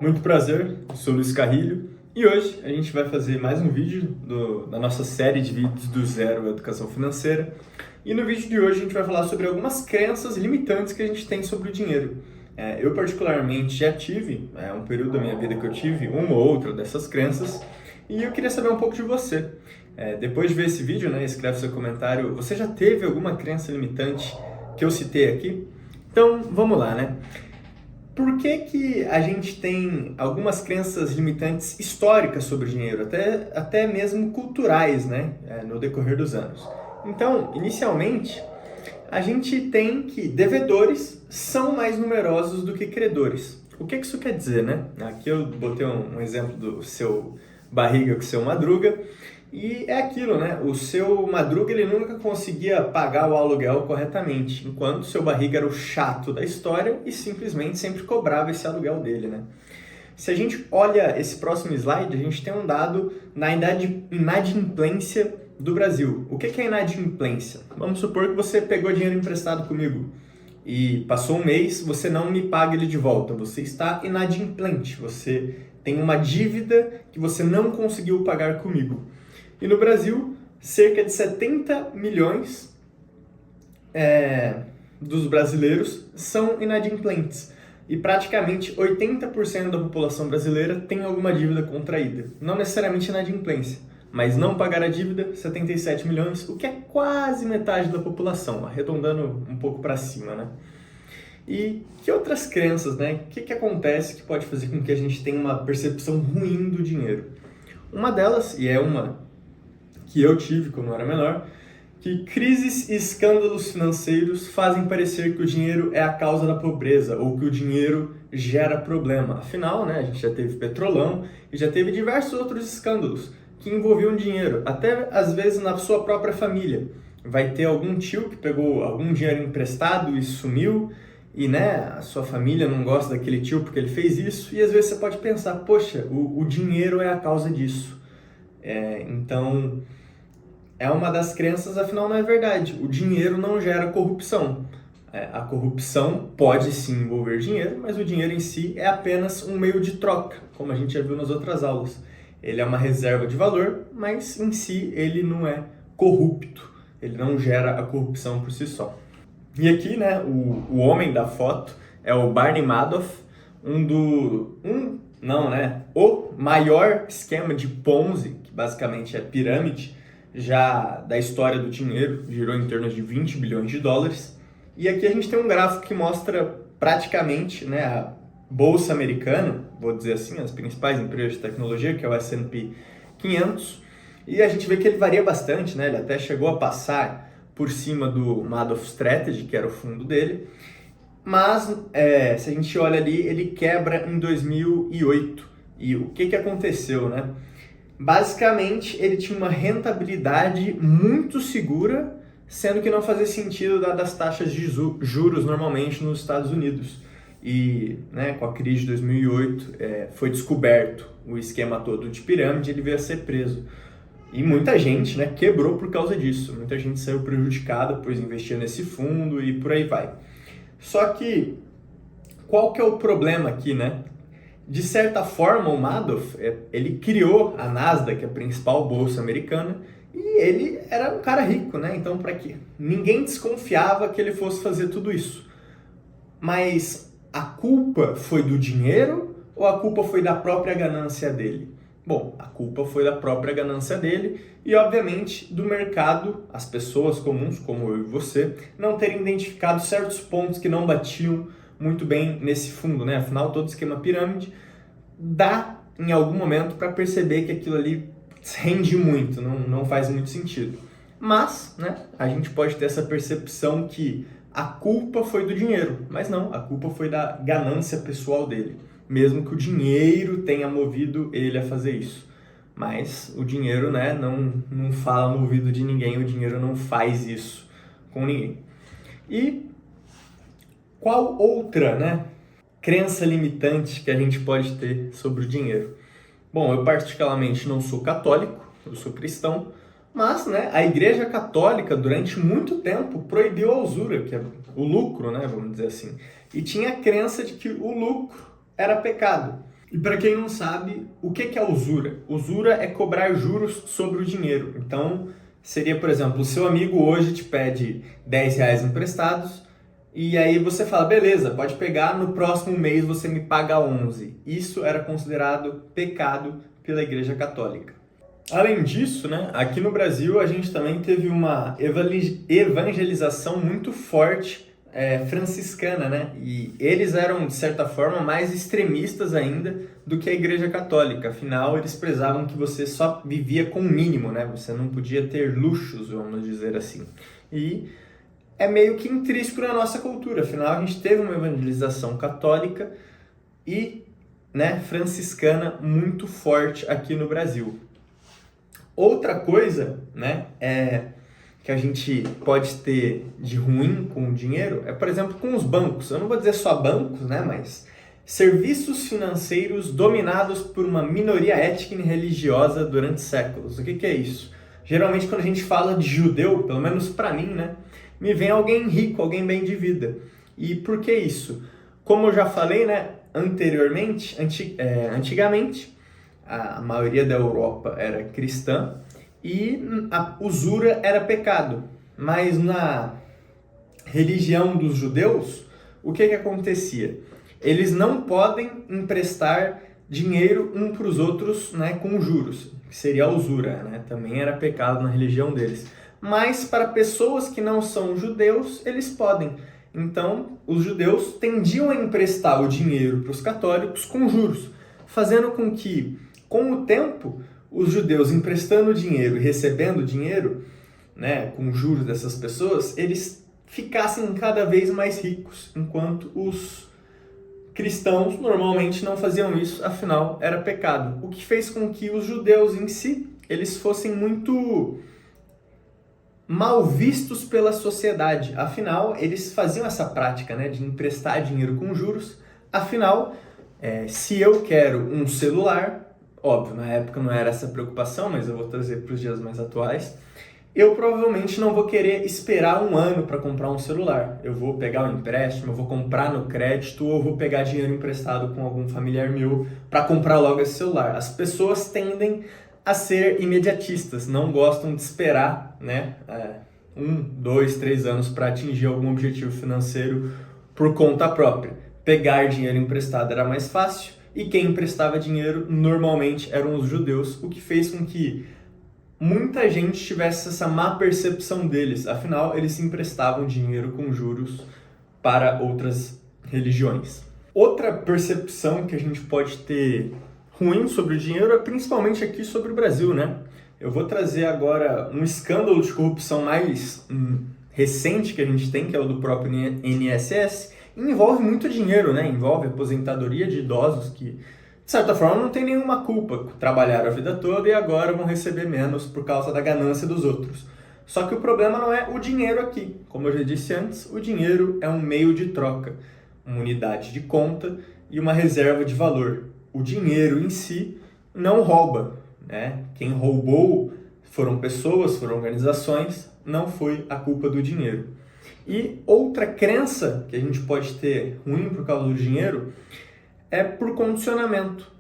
Muito prazer, eu sou o Luiz Carrilho e hoje a gente vai fazer mais um vídeo da nossa série de vídeos do Zero à Educação Financeira. E no vídeo de hoje a gente vai falar sobre algumas crenças limitantes que a gente tem sobre o dinheiro. Eu particularmente já tive, um período da minha vida que eu tive uma ou outra dessas crenças e eu queria saber um pouco de você. Depois de ver esse vídeo, escreve seu comentário, você já teve alguma crença limitante que eu citei aqui? Então vamos lá, Por que a gente tem algumas crenças limitantes históricas sobre o dinheiro, até mesmo culturais, no decorrer dos anos? Então, inicialmente, a gente tem que devedores são mais numerosos do que credores. O que isso quer dizer, Aqui eu botei um exemplo do seu Barriga com o seu Madruga, e é aquilo, O seu Madruga, ele nunca conseguia pagar o aluguel corretamente, enquanto o seu Barriga era o chato da história e simplesmente sempre cobrava esse aluguel dele, Se a gente olha esse próximo slide, a gente tem um dado na inadimplência do Brasil. O que é inadimplência? Vamos supor que você pegou dinheiro emprestado comigo e passou um mês, você não me paga ele de volta. Você está inadimplente, você tem uma dívida que você não conseguiu pagar comigo. E no Brasil, cerca de 70 milhões dos brasileiros são inadimplentes. E praticamente 80% da população brasileira tem alguma dívida contraída. Não necessariamente inadimplência, mas não pagar a dívida, 77 milhões, o que é quase metade da população, arredondando um pouco para cima, E que outras crenças, O que acontece que pode fazer com que a gente tenha uma percepção ruim do dinheiro? Uma delas, e é uma que eu tive quando eu era menor, que crises e escândalos financeiros fazem parecer que o dinheiro é a causa da pobreza ou que o dinheiro gera problema. Afinal, a gente já teve Petrolão e já teve diversos outros escândalos que envolviam dinheiro, até às vezes na sua própria família. Vai ter algum tio que pegou algum dinheiro emprestado e sumiu e a sua família não gosta daquele tio porque ele fez isso e às vezes você pode pensar, poxa, o dinheiro é a causa disso. Então, é uma das crenças, afinal não é verdade. O dinheiro não gera corrupção. A corrupção pode sim envolver dinheiro, mas o dinheiro em si é apenas um meio de troca, como a gente já viu nas outras aulas. Ele é uma reserva de valor, mas em si ele não é corrupto. Ele não gera a corrupção por si só. E aqui, o homem da foto é o Barney Madoff, o maior esquema de Ponzi, que basicamente é pirâmide, já da história do dinheiro, girou em torno de 20 bilhões de dólares. E aqui a gente tem um gráfico que mostra praticamente a bolsa americana, vou dizer assim, as principais empresas de tecnologia, que é o S&P 500, e a gente vê que ele varia bastante, Ele até chegou a passar por cima do Madoff Strategy, que era o fundo dele, mas se a gente olha ali, ele quebra em 2008. E o que aconteceu, Basicamente, ele tinha uma rentabilidade muito segura, sendo que não fazia sentido dadas as taxas de juros normalmente nos Estados Unidos. E com a crise de 2008 foi descoberto o esquema todo de pirâmide, ele veio a ser preso. E muita gente quebrou por causa disso, muita gente saiu prejudicada, pois investia nesse fundo e por aí vai. Só que, qual que é o problema aqui, De certa forma, o Madoff, ele criou a Nasdaq, a principal bolsa americana, e ele era um cara rico, Então, para quê? Ninguém desconfiava que ele fosse fazer tudo isso. Mas a culpa foi do dinheiro ou a culpa foi da própria ganância dele? Bom, a culpa foi da própria ganância dele e, obviamente, do mercado, as pessoas comuns, como eu e você, não terem identificado certos pontos que não batiam muito bem nesse fundo, Afinal, todo esquema pirâmide dá, em algum momento, para perceber que aquilo ali rende muito, não faz muito sentido. Mas, a gente pode ter essa percepção que a culpa foi do dinheiro, mas não, a culpa foi da ganância pessoal dele. Mesmo que o dinheiro tenha movido ele a fazer isso. Mas o dinheiro, não fala no ouvido de ninguém, o dinheiro não faz isso com ninguém. E qual outra, crença limitante que a gente pode ter sobre o dinheiro? Bom, eu particularmente não sou católico, eu sou cristão, mas a Igreja Católica durante muito tempo proibiu a usura, que é o lucro, vamos dizer assim. E tinha a crença de que o lucro era pecado. E para quem não sabe, o que é usura? Usura é cobrar juros sobre o dinheiro. Então, seria, por exemplo, o seu amigo hoje te pede R$ 10 emprestados e aí você fala, beleza, pode pegar, no próximo mês você me paga 11. Isso era considerado pecado pela Igreja Católica. Além disso, né, aqui no Brasil a gente também teve uma evangelização muito forte franciscana, né? E eles eram, de certa forma, mais extremistas ainda do que a Igreja Católica. Afinal, eles prezavam que você só vivia com o mínimo, né? Você não podia ter luxos, vamos dizer assim. E é meio que intrínseco na nossa cultura. Afinal, a gente teve uma evangelização católica e, né, franciscana muito forte aqui no Brasil. Outra coisa, né, que a gente pode ter de ruim com o dinheiro é, por exemplo, com os bancos. Eu não vou dizer só bancos, né, mas serviços financeiros dominados por uma minoria étnica e religiosa durante séculos. O que é isso? Geralmente, quando a gente fala de judeu, pelo menos para mim, né, me vem alguém rico, alguém bem de vida. E por que isso? Como eu já falei, né, anteriormente, antigamente, a maioria da Europa era cristã e a usura era pecado. Mas na religião dos judeus, o que acontecia? Eles não podem emprestar dinheiro um para os outros, né, com juros, que seria a usura, né? Também era pecado na religião deles. Mas para pessoas que não são judeus, eles podem. Então, os judeus tendiam a emprestar o dinheiro para os católicos com juros, fazendo com que, com o tempo, os judeus emprestando dinheiro e recebendo dinheiro, né, com juros dessas pessoas, eles ficassem cada vez mais ricos, enquanto os cristãos normalmente não faziam isso, afinal era pecado. O que fez com que os judeus em si, eles fossem muito mal vistos pela sociedade. Afinal, eles faziam essa prática, né, de emprestar dinheiro com juros. Afinal, se eu quero um celular, óbvio, na época não era essa preocupação, mas eu vou trazer para os dias mais atuais, eu provavelmente não vou querer esperar um ano para comprar um celular. Eu vou pegar um empréstimo, eu vou comprar no crédito ou vou pegar dinheiro emprestado com algum familiar meu para comprar logo esse celular. As pessoas tendem a ser imediatistas, não gostam de esperar, né, 1, 2, 3 anos para atingir algum objetivo financeiro por conta própria. Pegar dinheiro emprestado era mais fácil e quem emprestava dinheiro normalmente eram os judeus, o que fez com que muita gente tivesse essa má percepção deles. Afinal, eles emprestavam dinheiro com juros para outras religiões. Outra percepção que a gente pode ter ruim sobre o dinheiro é principalmente aqui sobre o Brasil, né? Eu vou trazer agora um escândalo de corrupção mais recente que a gente tem, que é o do próprio INSS, e envolve muito dinheiro, né? Envolve aposentadoria de idosos que, de certa forma, não tem nenhuma culpa. Trabalharam a vida toda e agora vão receber menos por causa da ganância dos outros. Só que o problema não é o dinheiro aqui. Como eu já disse antes, o dinheiro é um meio de troca, uma unidade de conta e uma reserva de valor. O dinheiro em si não rouba, né? Quem roubou foram pessoas, foram organizações, não foi a culpa do dinheiro. E outra crença que a gente pode ter ruim por causa do dinheiro é por condicionamento.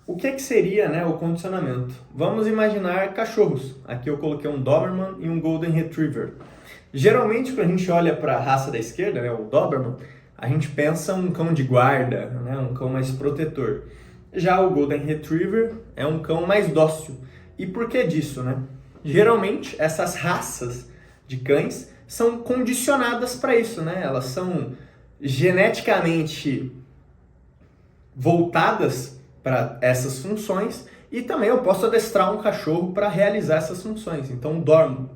O que seria, né, o condicionamento? Vamos imaginar cachorros. Aqui eu coloquei um Doberman e um Golden Retriever. Geralmente, quando a gente olha para a raça da esquerda, né, o Doberman, a gente pensa um cão de guarda, né, um cão mais protetor. Já o Golden Retriever é um cão mais dócil. E por que disso, né? Geralmente, essas raças de cães são condicionadas para isso, né? Elas são geneticamente voltadas para essas funções e também eu posso adestrar um cachorro para realizar essas funções. Então, o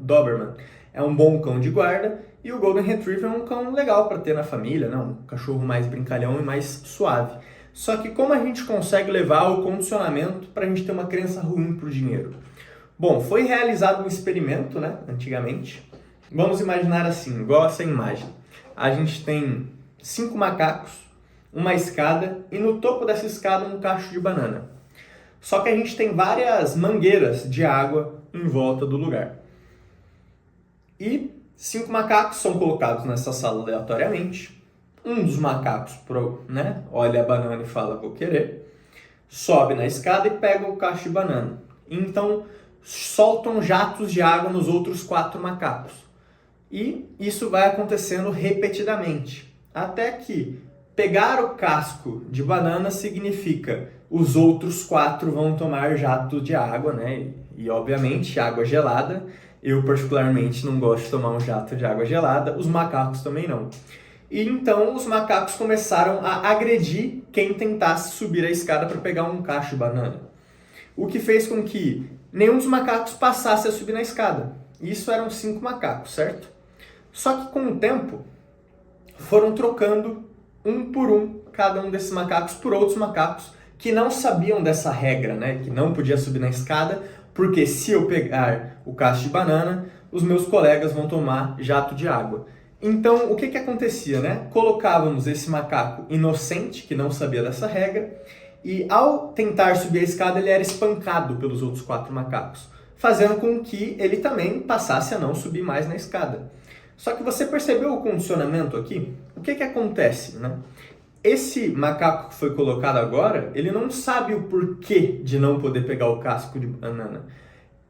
Doberman é um bom cão de guarda e o Golden Retriever é um cão legal para ter na família, né? Um cachorro mais brincalhão e mais suave. Só que como a gente consegue levar o condicionamento para a gente ter uma crença ruim para o dinheiro? Bom, foi realizado um experimento, né, antigamente. Vamos imaginar assim, igual essa imagem. A gente tem 5 macacos, uma escada e no topo dessa escada um cacho de banana. Só que a gente tem várias mangueiras de água em volta do lugar. E 5 macacos são colocados nessa sala aleatoriamente. Um dos macacos olha a banana e fala, vou querer. sobe na escada e pega o cacho de banana. Então, soltam jatos de água nos outros 4 macacos. E isso vai acontecendo repetidamente, até que pegar o casco de banana significa os outros 4 vão tomar jato de água, né? E obviamente água gelada. Eu particularmente não gosto de tomar um jato de água gelada, os macacos também não. E então os macacos começaram a agredir quem tentasse subir a escada para pegar um cacho de banana. O que fez com que nenhum dos macacos passasse a subir na escada. Isso eram 5 macacos, certo? Só que com o tempo, foram trocando um por um cada um desses macacos por outros macacos que não sabiam dessa regra, né? Que não podia subir na escada, porque se eu pegar o cacho de banana, os meus colegas vão tomar jato de água. Então, o que acontecia, né? Colocávamos esse macaco inocente, que não sabia dessa regra, e ao tentar subir a escada, ele era espancado pelos outros 4 macacos, fazendo com que ele também passasse a não subir mais na escada. Só que você percebeu o condicionamento aqui? O que acontece, né? Esse macaco que foi colocado agora, ele não sabe o porquê de não poder pegar o casco de banana,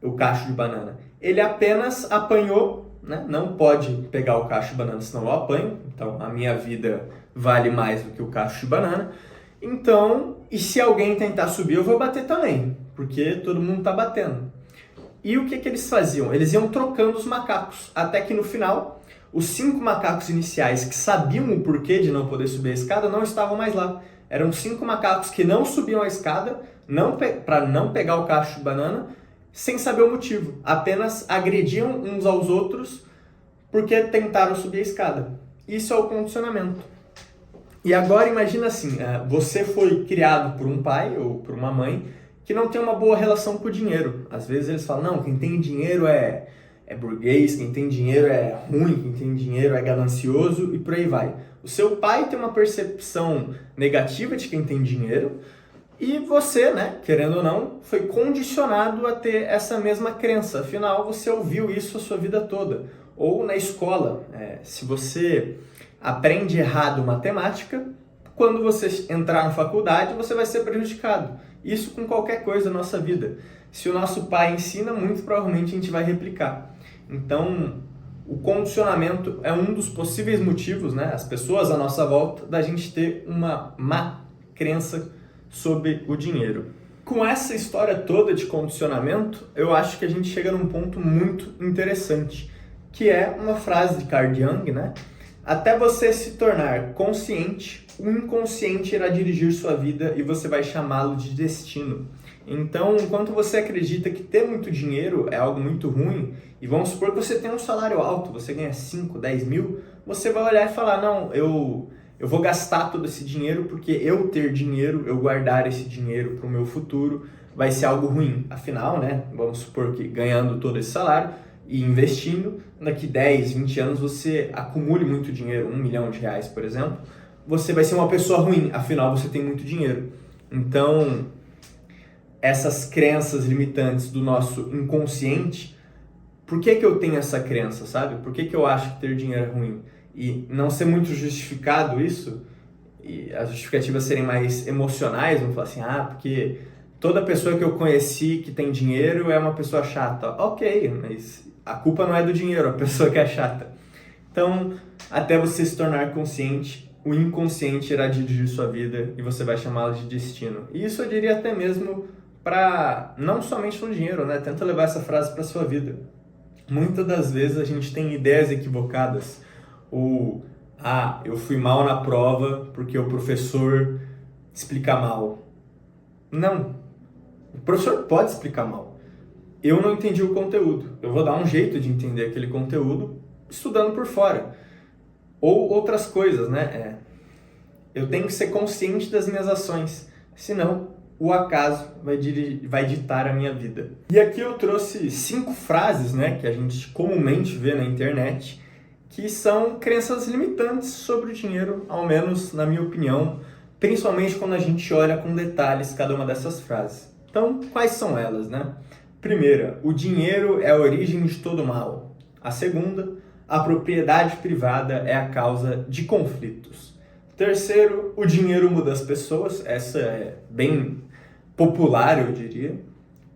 o cacho de banana. Ele apenas apanhou, né? Não pode pegar o cacho de banana, senão eu apanho. Então, a minha vida vale mais do que o cacho de banana. Então, e se alguém tentar subir, eu vou bater também, porque todo mundo está batendo. E o que eles faziam? Eles iam trocando os macacos, até que no final, os 5 macacos iniciais que sabiam o porquê de não poder subir a escada não estavam mais lá. Eram 5 macacos que não subiam a escada para não pegar o cacho de banana, sem saber o motivo. Apenas agrediam uns aos outros porque tentaram subir a escada. Isso é o condicionamento. E agora imagina assim, você foi criado por um pai ou por uma mãe que não tem uma boa relação com o dinheiro. Às vezes eles falam, não, quem tem dinheiro é burguês, quem tem dinheiro é ruim, quem tem dinheiro é ganancioso e por aí vai. O seu pai tem uma percepção negativa de quem tem dinheiro e você, né, querendo ou não, foi condicionado a ter essa mesma crença. Afinal, você ouviu isso a sua vida toda. Ou na escola, se você aprende errado matemática, quando você entrar na faculdade, você vai ser prejudicado. Isso com qualquer coisa na nossa vida. Se o nosso pai ensina, muito provavelmente a gente vai replicar. Então, o condicionamento é um dos possíveis motivos, né, as pessoas à nossa volta, da gente ter uma má crença sobre o dinheiro. Com essa história toda de condicionamento, eu acho que a gente chega num ponto muito interessante, que é uma frase de Carl Jung, né? Até você se tornar consciente, o inconsciente irá dirigir sua vida e você vai chamá-lo de destino. Então, enquanto você acredita que ter muito dinheiro é algo muito ruim, e vamos supor que você tem um salário alto, você ganha 5, 10 mil, você vai olhar e falar, não, eu vou gastar todo esse dinheiro porque eu ter dinheiro, eu guardar esse dinheiro para o meu futuro, vai ser algo ruim. Afinal, né, vamos supor que ganhando todo esse salário e investindo, daqui 10, 20 anos você acumule muito dinheiro, R$1 milhão, por exemplo, você vai ser uma pessoa ruim, afinal você tem muito dinheiro. Então, essas crenças limitantes do nosso inconsciente, por que eu tenho essa crença, sabe? Por que eu acho que ter dinheiro é ruim? E não ser muito justificado isso, e as justificativas serem mais emocionais, vamos falar assim, porque toda pessoa que eu conheci que tem dinheiro é uma pessoa chata. Ok, mas a culpa não é do dinheiro, a pessoa que é chata. Então, até você se tornar consciente, o inconsciente irá dirigir sua vida e você vai chamá-lo de destino. E isso eu diria até mesmo para, não somente no dinheiro, né? Tenta levar essa frase para sua vida. Muitas das vezes a gente tem ideias equivocadas, ou, eu fui mal na prova porque o professor explica mal. Não, o professor pode explicar mal. Eu não entendi o conteúdo, eu vou dar um jeito de entender aquele conteúdo estudando por fora. Ou outras coisas, né? Eu tenho que ser consciente das minhas ações, senão o acaso vai ditar a minha vida. E aqui eu trouxe 5 frases, né, que a gente comumente vê na internet, que são crenças limitantes sobre o dinheiro, ao menos na minha opinião, principalmente quando a gente olha com detalhes cada uma dessas frases. Então, quais são elas, né? Primeira, o dinheiro é a origem de todo mal. A segunda, a propriedade privada é a causa de conflitos. Terceiro, o dinheiro muda as pessoas. Essa é bem popular, eu diria.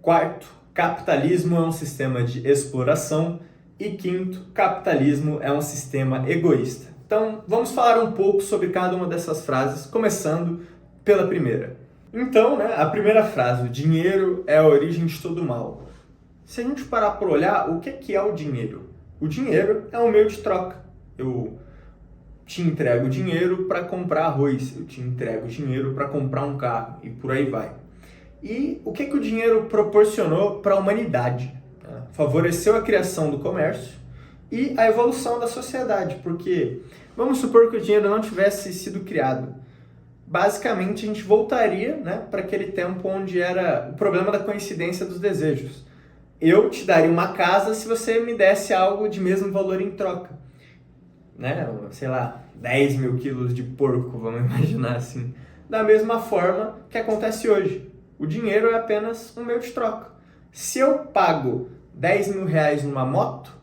Quarto, capitalismo é um sistema de exploração. E quinto, capitalismo é um sistema egoísta. Então, vamos falar um pouco sobre cada uma dessas frases, começando pela primeira. Então, a primeira frase, o dinheiro é a origem de todo mal. Se a gente parar para olhar, o que é o dinheiro? O dinheiro é um meio de troca. Eu te entrego dinheiro para comprar arroz, eu te entrego dinheiro para comprar um carro e por aí vai. E o que o dinheiro proporcionou para a humanidade? Favoreceu a criação do comércio e a evolução da sociedade, porque vamos supor que o dinheiro não tivesse sido criado. Basicamente, a gente voltaria para aquele tempo onde era o problema da coincidência dos desejos. Eu te daria uma casa se você me desse algo de mesmo valor em troca. Sei lá, 10 mil quilos de porco, vamos imaginar assim. Da mesma forma que acontece hoje. O dinheiro é apenas um meio de troca. Se eu pago 10 mil reais numa moto,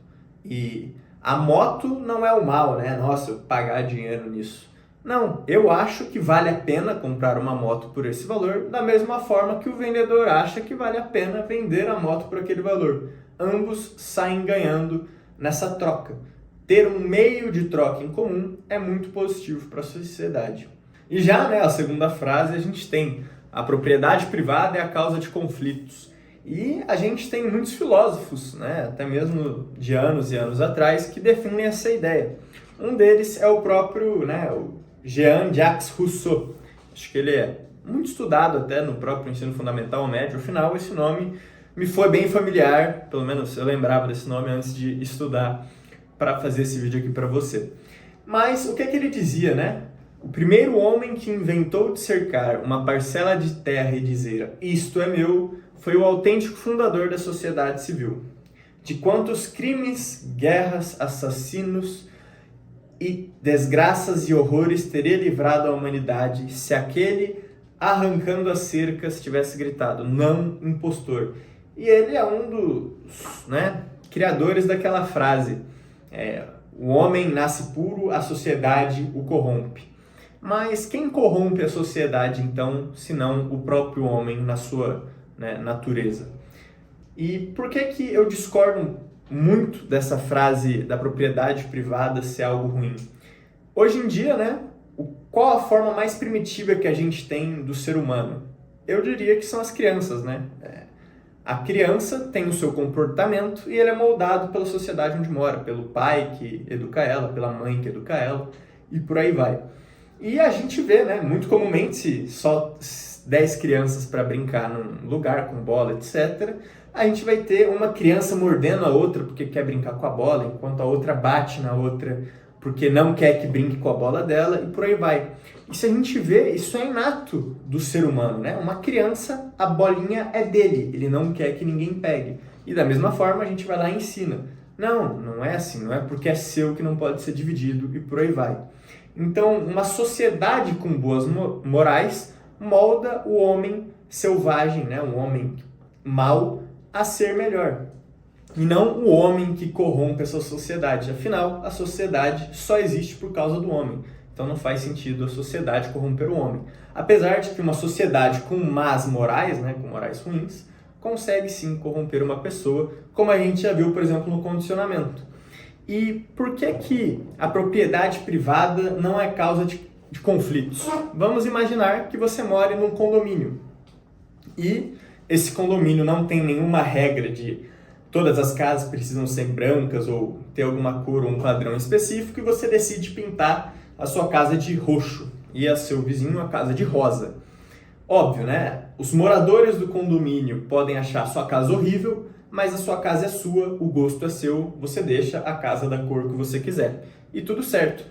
e a moto não é o mal, Nossa, eu pagar dinheiro nisso. Não, eu acho que vale a pena comprar uma moto por esse valor, da mesma forma que o vendedor acha que vale a pena vender a moto por aquele valor. Ambos saem ganhando nessa troca. Ter um meio de troca em comum é muito positivo para a sociedade. E já, a segunda frase, a gente tem: a propriedade privada é a causa de conflitos. E a gente tem muitos filósofos, até mesmo de anos e anos atrás, que defendem essa ideia. Um deles é o próprio, o Jean-Jacques Rousseau. Acho que ele é muito estudado até no próprio ensino fundamental médio. Afinal, esse nome me foi bem familiar, pelo menos eu lembrava desse nome antes de estudar para fazer esse vídeo aqui para você. Mas o que ele dizia, O primeiro homem que inventou de cercar uma parcela de terra e dizer "isto é meu" foi o autêntico fundador da sociedade civil. De quantos crimes, guerras, assassinos e desgraças e horrores teria livrado a humanidade se aquele, arrancando as cercas, tivesse gritado "não, impostor"? E ele é um dos criadores daquela frase: o homem nasce puro, a sociedade o corrompe. Mas quem corrompe a sociedade, então, senão o próprio homem na sua natureza? E por que eu discordo muito dessa frase da propriedade privada ser algo ruim? Hoje em dia, qual a forma mais primitiva que a gente tem do ser humano? Eu diria que são as crianças, A criança tem o seu comportamento e ele é moldado pela sociedade onde mora, pelo pai que educa ela, pela mãe que educa ela, e por aí vai. E a gente vê, muito comumente, só 10 crianças para brincar num lugar com bola, etc. A gente vai ter uma criança mordendo a outra porque quer brincar com a bola, enquanto a outra bate na outra porque não quer que brinque com a bola dela, e por aí vai. E se a gente vê, isso é inato do ser humano, Uma criança, a bolinha é dele, ele não quer que ninguém pegue. E da mesma forma a gente vai lá e ensina. Não é assim, não é porque é seu que não pode ser dividido, e por aí vai. Então, uma sociedade com boas morais molda o homem selvagem, o homem mau, a ser melhor. E não o homem que corrompe essa sociedade. Afinal, a sociedade só existe por causa do homem. Então não faz sentido a sociedade corromper o homem. Apesar de que uma sociedade com más morais, com morais ruins, consegue sim corromper uma pessoa, como a gente já viu, por exemplo, no condicionamento. E por que a propriedade privada não é causa de conflitos? Vamos imaginar que você mora num condomínio e esse condomínio não tem nenhuma regra de todas as casas precisam ser brancas ou ter alguma cor ou um padrão específico, e você decide pintar a sua casa de roxo e a seu vizinho a casa de rosa. Óbvio, Os moradores do condomínio podem achar a sua casa horrível, mas a sua casa é sua, o gosto é seu, você deixa a casa da cor que você quiser. E tudo certo.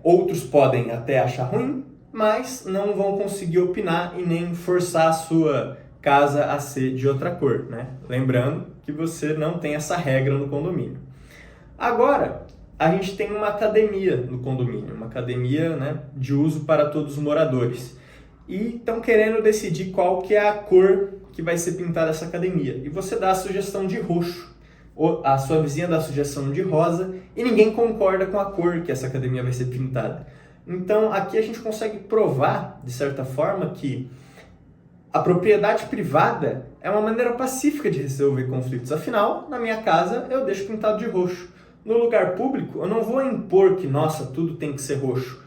Outros podem até achar ruim, mas não vão conseguir opinar e nem forçar a sua casa a ser de outra cor, Lembrando que você não tem essa regra no condomínio. Agora, a gente tem uma academia no condomínio, uma academia de uso para todos os moradores. E estão querendo decidir qual que é a cor que vai ser pintada essa academia. E você dá a sugestão de roxo, a sua vizinha dá a sugestão de rosa, e ninguém concorda com a cor que essa academia vai ser pintada. Então, aqui a gente consegue provar, de certa forma, que A propriedade privada é uma maneira pacífica de resolver conflitos. Afinal, na minha casa eu deixo pintado de roxo. No lugar público, eu não vou impor que, nossa, tudo tem que ser roxo.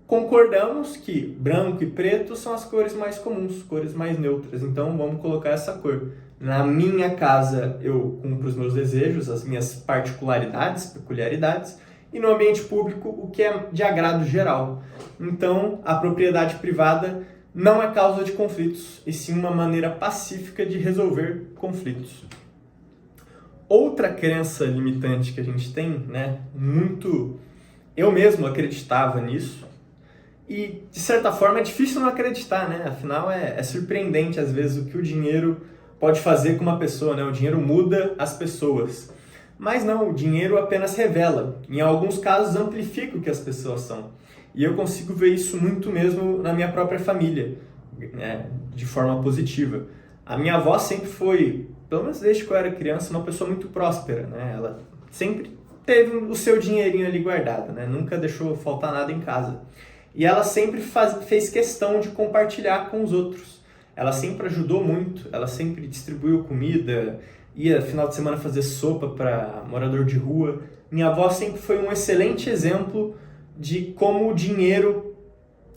Concordamos que branco e preto são as cores mais comuns, cores mais neutras. Então vamos colocar essa cor. Na minha casa eu cumpro os meus desejos, as minhas particularidades, peculiaridades, e no ambiente público o que é de agrado geral. Então a propriedade privada não é causa de conflitos, e sim uma maneira pacífica de resolver conflitos. Outra crença limitante que a gente tem, né, eu mesmo acreditava nisso, e de certa forma é difícil não acreditar, né? Afinal é surpreendente às vezes o que o dinheiro pode fazer com uma pessoa, né? O dinheiro muda as pessoas. Mas não, o dinheiro apenas revela, em alguns casos amplifica o que as pessoas são. E eu consigo ver isso muito mesmo na minha própria família, né? De forma positiva. A minha avó sempre foi, pelo menos desde que eu era criança, uma pessoa muito próspera, né? Ela sempre teve o seu dinheirinho ali guardado, né? Nunca deixou faltar nada em casa. E ela sempre fez questão de compartilhar com os outros. Ela sempre ajudou muito, ela sempre distribuiu comida, ia final de semana fazer sopa para morador de rua. Minha avó sempre foi um excelente exemplo de como o dinheiro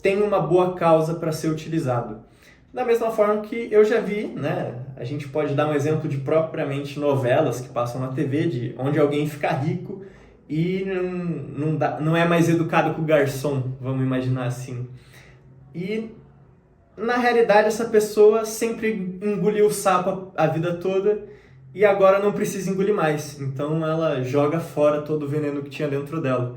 tem uma boa causa para ser utilizado. Da mesma forma que eu já vi, né? A gente pode dar um exemplo de propriamente novelas que passam na TV, de onde alguém fica rico e não é mais educado que o garçom, vamos imaginar assim. E na realidade essa pessoa sempre engoliu o sapo a vida toda e agora não precisa engolir mais. Então ela joga fora todo o veneno que tinha dentro dela.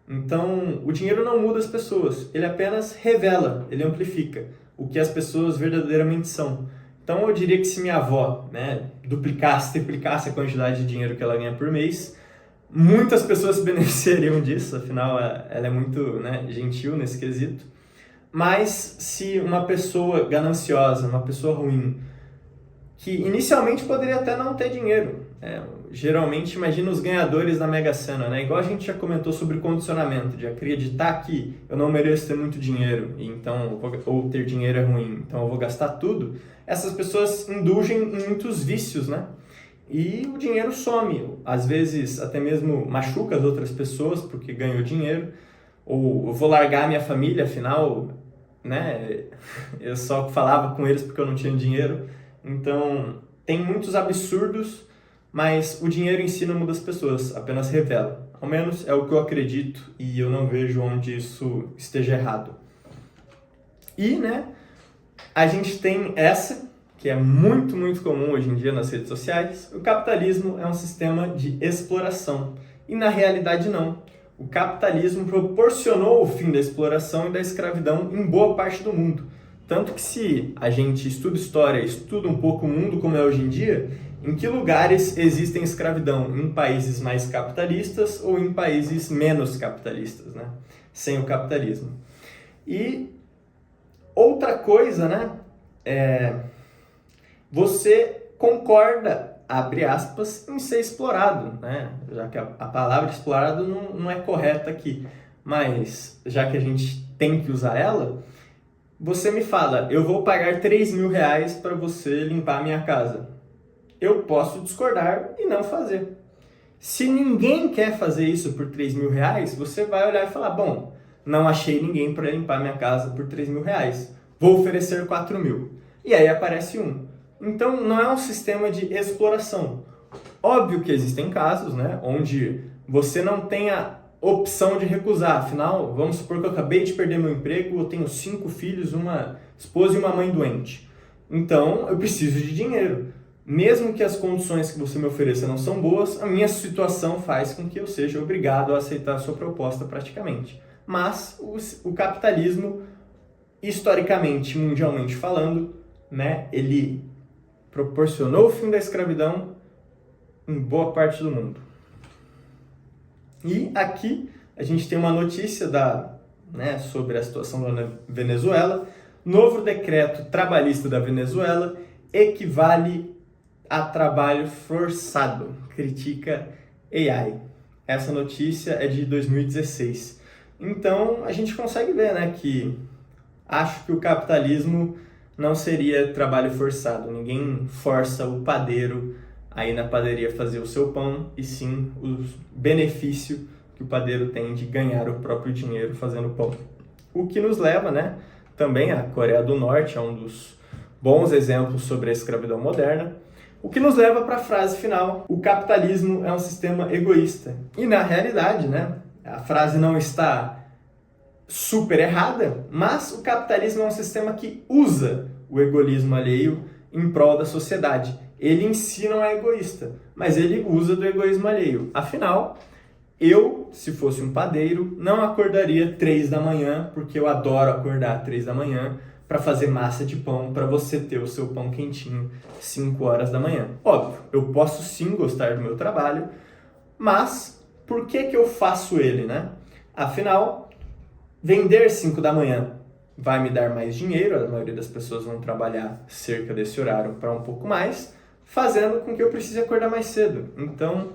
Então o dinheiro não muda as pessoas, ele apenas revela, ele amplifica o que as pessoas verdadeiramente são. Então eu diria que se minha avó, né, duplicasse, triplicasse a quantidade de dinheiro que ela ganha por mês, muitas pessoas se beneficiariam disso, afinal ela é muito, né, gentil nesse quesito. Mas se uma pessoa gananciosa, uma pessoa ruim, que inicialmente poderia até não ter dinheiro, geralmente imagina os ganhadores da Mega Sena, né? Igual a gente já comentou sobre o condicionamento, de acreditar que eu não mereço ter muito dinheiro, então, ou ter dinheiro é ruim, então eu vou gastar tudo. Essas pessoas indulgem em muitos vícios, né? E o dinheiro some, às vezes até mesmo machuca as outras pessoas porque ganhou dinheiro, ou eu vou largar minha família, afinal, né, eu só falava com eles porque eu não tinha dinheiro. Então, tem muitos absurdos, mas o dinheiro em si não muda as pessoas, apenas revela. Ao menos é o que eu acredito e eu não vejo onde isso esteja errado. E, né, a gente tem essa, que é muito, muito comum hoje em dia nas redes sociais. O capitalismo é um sistema de exploração. E na realidade não. O capitalismo proporcionou o fim da exploração e da escravidão em boa parte do mundo. Tanto que se a gente estuda história, estuda um pouco o mundo como é hoje em dia, em que lugares existem escravidão? Em países mais capitalistas ou em países menos capitalistas, né? Sem o capitalismo. E outra coisa, né? Você concorda, abre aspas, em ser explorado, né? Já que a palavra explorado não é correta aqui, mas já que a gente tem que usar ela, você me fala, eu vou pagar 3 mil reais para você limpar a minha casa. Eu posso discordar e não fazer. Se ninguém quer fazer isso por 3 mil reais, você vai olhar e falar, bom, não achei ninguém para limpar minha casa por 3 mil reais. Vou oferecer 4 mil. E aí aparece um. Então não é um sistema de exploração. Óbvio que existem casos, né, onde você não tem a opção de recusar. Afinal, vamos supor que eu acabei de perder meu emprego, eu tenho 5 filhos, uma esposa e uma mãe doente. Então, eu preciso de dinheiro. Mesmo que as condições que você me ofereça não são boas, a minha situação faz com que eu seja obrigado a aceitar a sua proposta praticamente. Mas o capitalismo, historicamente, mundialmente falando, né, ele proporcionou o fim da escravidão em boa parte do mundo. E aqui a gente tem uma notícia sobre a situação da Venezuela. Novo decreto trabalhista da Venezuela equivale a trabalho forçado, critica AI. Essa notícia é de 2016. Então a gente consegue ver, né, que acho que o capitalismo não seria trabalho forçado. Ninguém força o padeiro a ir na padaria fazer o seu pão, e sim o benefício que o padeiro tem de ganhar o próprio dinheiro fazendo pão. O que nos leva, né, também a Coreia do Norte é um dos bons exemplos sobre a escravidão moderna. O que nos leva para a frase final: o capitalismo é um sistema egoísta. E na realidade, né, a frase não está super errada, mas o capitalismo é um sistema que usa o egoísmo alheio em prol da sociedade. Ele em si não é egoísta, mas ele usa do egoísmo alheio. Afinal, eu, se fosse um padeiro, não acordaria 3 da manhã, porque eu adoro acordar 3 da manhã, para fazer massa de pão, para você ter o seu pão quentinho 5 horas da manhã. Óbvio, eu posso sim gostar do meu trabalho, mas por que eu faço ele, né? Afinal, vender 5 da manhã vai me dar mais dinheiro, a maioria das pessoas vão trabalhar cerca desse horário para um pouco mais, fazendo com que eu precise acordar mais cedo. Então,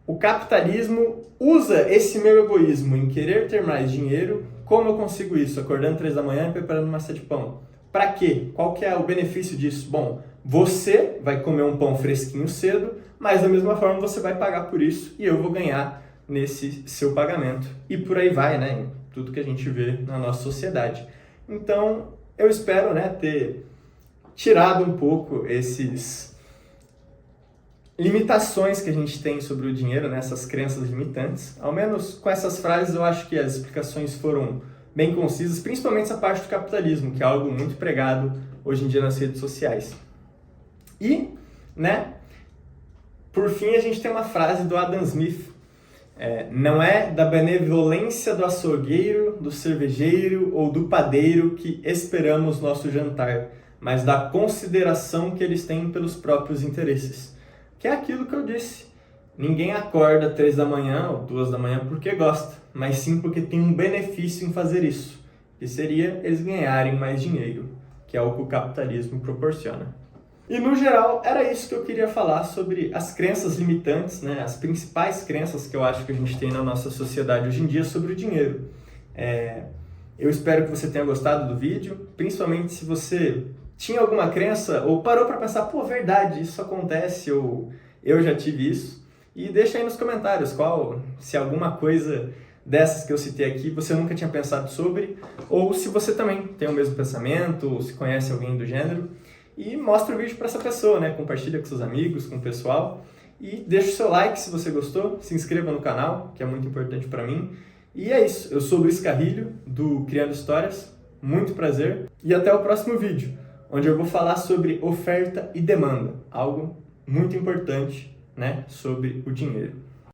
o capitalismo usa esse meu egoísmo em querer ter mais dinheiro. Como eu consigo isso? Acordando 3 da manhã e preparando massa de pão. Para quê? Qual que é o benefício disso? Bom, você vai comer um pão fresquinho cedo, mas da mesma forma você vai pagar por isso e eu vou ganhar nesse seu pagamento. E por aí vai, né? Tudo que a gente vê na nossa sociedade. Então, eu espero, né, ter tirado um pouco esses limitações que a gente tem sobre o dinheiro, né, essas crenças limitantes. Ao menos com essas frases eu acho que as explicações foram bem concisas, principalmente essa parte do capitalismo, que é algo muito pregado hoje em dia nas redes sociais. E, né, por fim a gente tem uma frase do Adam Smith: não é da benevolência do açougueiro, do cervejeiro ou do padeiro que esperamos nosso jantar, mas da consideração que eles têm pelos próprios interesses. Que é aquilo que eu disse. Ninguém acorda 3 da manhã ou 2 da manhã porque gosta, mas sim porque tem um benefício em fazer isso, que seria eles ganharem mais dinheiro, que é o que o capitalismo proporciona. E no geral, era isso que eu queria falar sobre as crenças limitantes, né? As principais crenças que eu acho que a gente tem na nossa sociedade hoje em dia sobre o dinheiro. Eu espero que você tenha gostado do vídeo, principalmente se você tinha alguma crença ou parou para pensar, pô, verdade, isso acontece, ou eu já tive isso. E deixa aí nos comentários se alguma coisa dessas que eu citei aqui você nunca tinha pensado sobre, ou se você também tem o mesmo pensamento, ou se conhece alguém do gênero. E mostra o vídeo para essa pessoa, né? Compartilha com seus amigos, com o pessoal. E deixa o seu like se você gostou, se inscreva no canal, que é muito importante para mim. E é isso, eu sou o Luiz Carrilho, do Criando Histórias. Muito prazer e até o próximo vídeo, onde eu vou falar sobre oferta e demanda, algo muito importante, né, sobre o dinheiro.